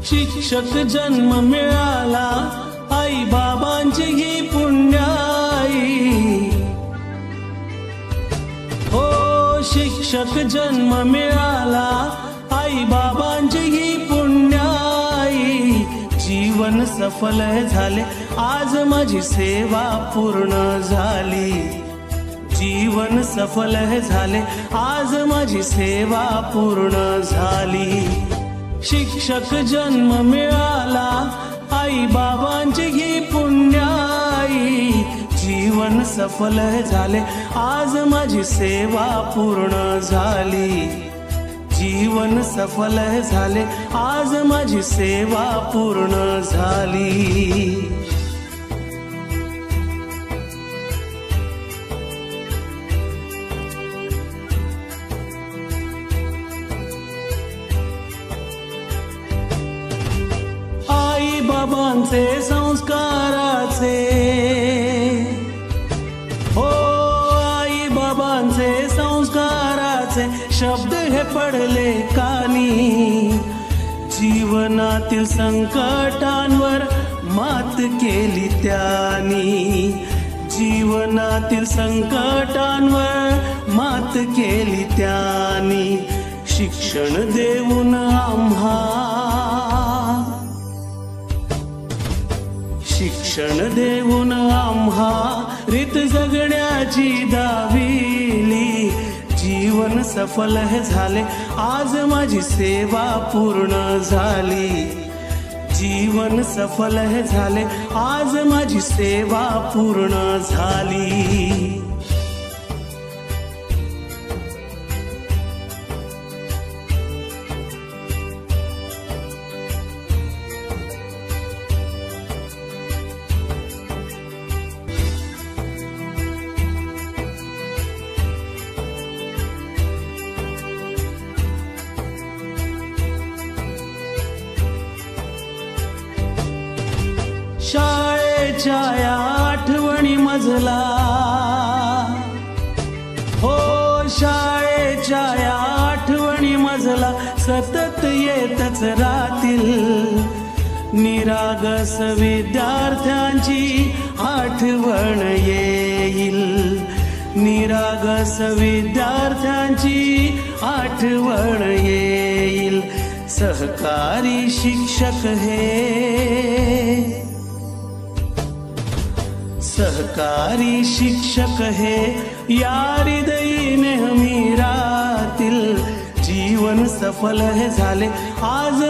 शिक्षक जन्म मिळाला आई बाबांची ही पुण्याई। हो शिक्षक जन्म मिळाला आई बाबांची ही पुण्याई। जीवन सफल झाले आज माझी सेवा पूर्ण झाली। जीवन सफल झाले आज माझी सेवा पूर्ण झाली। शिक्षक जन्म मिळाला आई बाबांची ही पुण्याई। जीवन सफल झाले आज माझी सेवा पूर्ण झाली। जीवन सफल झाले आज माझी सेवा पूर्ण झाली। बाबांचे संस्काराचे हो आई बाबांचे संस्काराचे शब्द हे पडले कानी। जीवनातील संकटांवर मात केली त्यांनी। जीवनातील संकटांवर मात केली त्यांनी। शिक्षण देऊन आम्हा शिक्षण देऊन आम्हा रीत जगण्याची दाविली। जीवन सफल झाले आज माझी सेवा पूर्ण झाली। जीवन सफल झाले आज माझी सेवा पूर्ण झाली। शाळेच्या या आठवणी मजला हो शाळेच्या या आठवणी मजला सतत येतच राहतील। निरागस विद्यार्थ्यांची आठवण येईल। निरागस विद्यार्थ्यांची आठवण येईल। सहकारी शिक्षक हे सहकारी शिक्षक हे या हृदयी नेहमी राहतील। जीवन सफल झाले आज